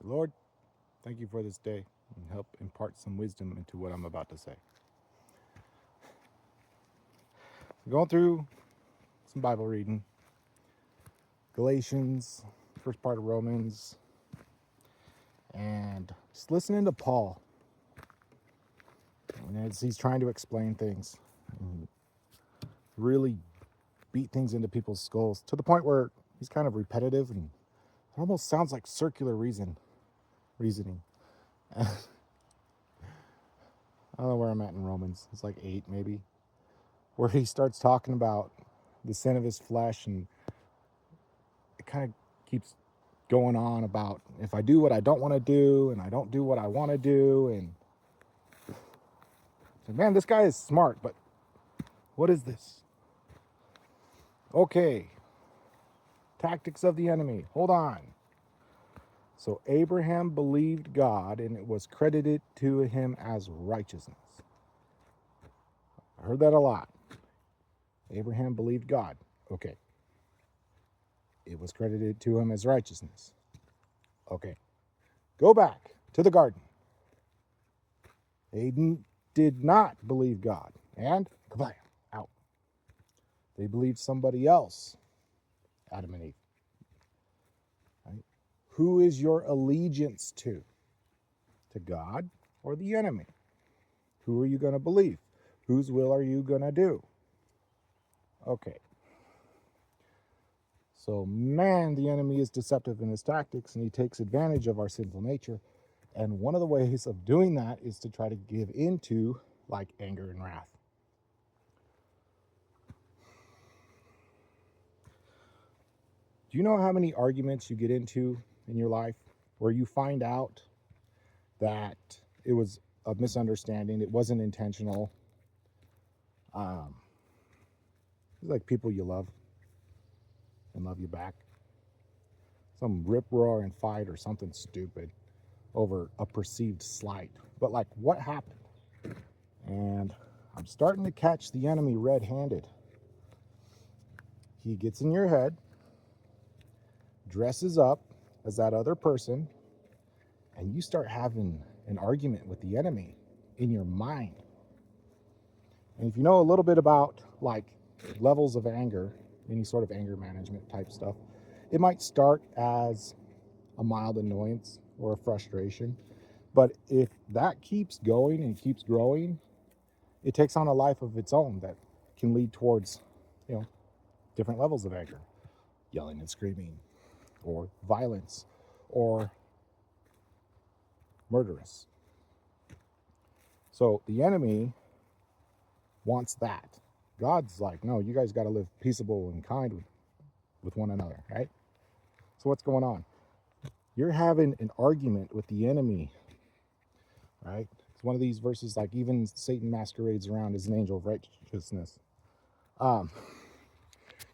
Lord, thank you for this day and help impart some wisdom into what I'm about to say. Going through some Bible reading, Galatians, first part of Romans, and just listening to Paul. And as he's trying to explain things and really beat things into people's skulls to the point where he's kind of repetitive and it almost sounds like circular reasoning. I don't know where I'm at in Romans. It's like 8 maybe, where he starts talking about the sin of his flesh, and it kind of keeps going on about if I do what I don't want to do and I don't do what I want to do, and man, this guy is smart, but what is this? Okay, tactics of the enemy. Hold on. So Abraham believed God, and it was credited to him as righteousness. I heard that a lot. Abraham believed God. Okay. It was credited to him as righteousness. Okay. Go back to the garden. They did not believe God. And kablam, out. They believed somebody else, Adam and Eve. Right? Who is your allegiance to? To God or the enemy? Who are you going to believe? Whose will are you going to do? Okay. So, man, the enemy is deceptive in his tactics, and he takes advantage of our sinful nature. And one of the ways of doing that is to try to give into like anger and wrath. Do you know how many arguments you get into in your life where you find out that it was a misunderstanding, it wasn't intentional? It's like people you love and love you back. Some rip roar and fight or something stupid over a perceived slight. But like, what happened? And I'm starting to catch the enemy red-handed. He gets in your head, dresses up as that other person, and you start having an argument with the enemy in your mind. And if you know a little bit about like levels of anger, any sort of anger management type stuff, it might start as a mild annoyance or a frustration. But if that keeps going and keeps growing, it takes on a life of its own that can lead towards, different levels of anger, yelling and screaming, or violence, or murderous. So the enemy wants that. God's like, no, you guys got to live peaceable and kind with one another, right? So what's going on? You're having an argument with the enemy, right? It's one of these verses like even Satan masquerades around as an angel of righteousness.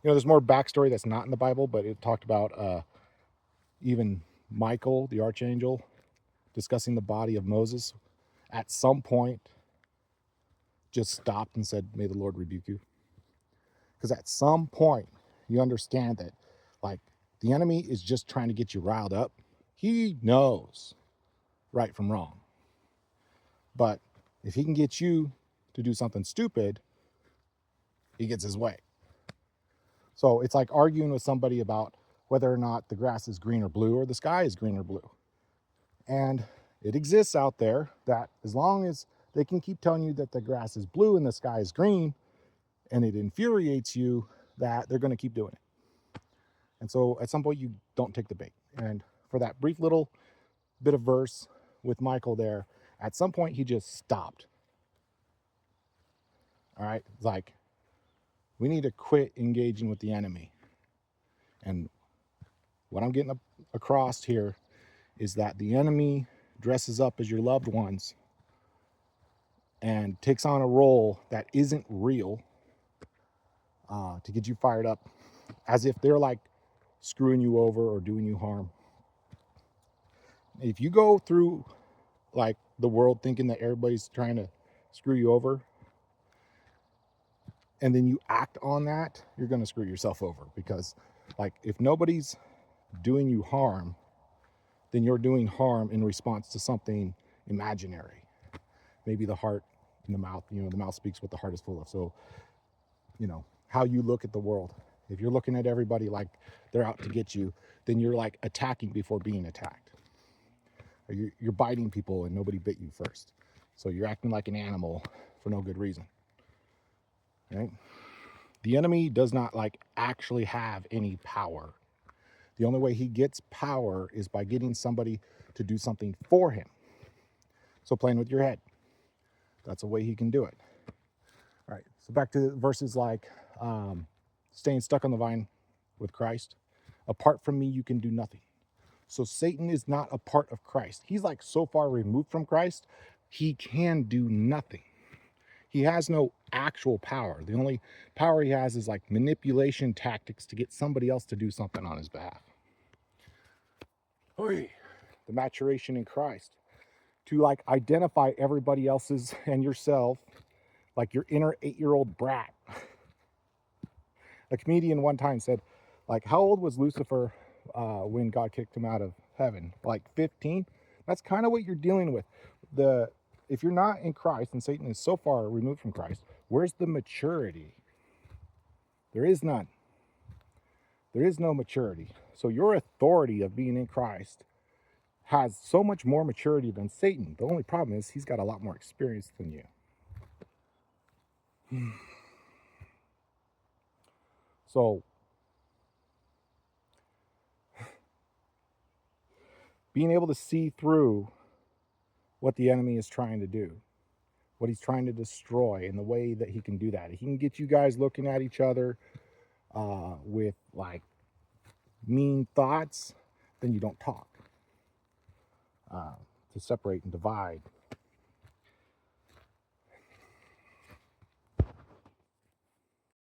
There's more backstory that's not in the Bible, but it talked about even Michael, the archangel, discussing the body of Moses. At some point, just stopped and said, "May the Lord rebuke you." Because at some point, you understand that, like, the enemy is just trying to get you riled up. He knows right from wrong. But if he can get you to do something stupid, he gets his way. So it's like arguing with somebody about whether or not the grass is green or blue or the sky is green or blue. And it exists out there that as long as they can keep telling you that the grass is blue and the sky is green, and it infuriates you, that they're going to keep doing it. And so at some point you don't take the bait. And for that brief little bit of verse with Michael there, at some point he just stopped. All right. It's like, we need to quit engaging with the enemy. And what I'm getting across here is that the enemy dresses up as your loved ones and takes on a role that isn't real to get you fired up, as if they're like screwing you over or doing you harm. If you go through like the world thinking that everybody's trying to screw you over, and then you act on that, you're going to screw yourself over. Because like, if nobody's doing you harm, then you're doing harm in response to something imaginary. Maybe the heart and the mouth, the mouth speaks what the heart is full of. So, how you look at the world. If you're looking at everybody like they're out to get you, then you're like attacking before being attacked. Or you're biting people and nobody bit you first. So you're acting like an animal for no good reason. Right? The enemy does not actually have any power. The only way he gets power is by getting somebody to do something for him. So playing with your head. That's a way he can do it. All right. So back to verses like staying stuck on the vine with Christ. Apart from me, you can do nothing. So Satan is not a part of Christ. He's so far removed from Christ, he can do nothing. He has no actual power. The only power he has is manipulation tactics to get somebody else to do something on his behalf. The maturation in Christ. To identify everybody else's and yourself, your inner 8-year-old brat. A comedian one time said, how old was Lucifer when God kicked him out of heaven? 15? That's kind of what you're dealing with. If you're not in Christ and Satan is so far removed from Christ, where's the maturity? There is none. There is no maturity. So your authority of being in Christ has so much more maturity than Satan. The only problem is he's got a lot more experience than you. So being able to see through what the enemy is trying to do, what he's trying to destroy, and the way that he can do that. He can get you guys looking at each other with mean thoughts, then you don't talk. To separate and divide,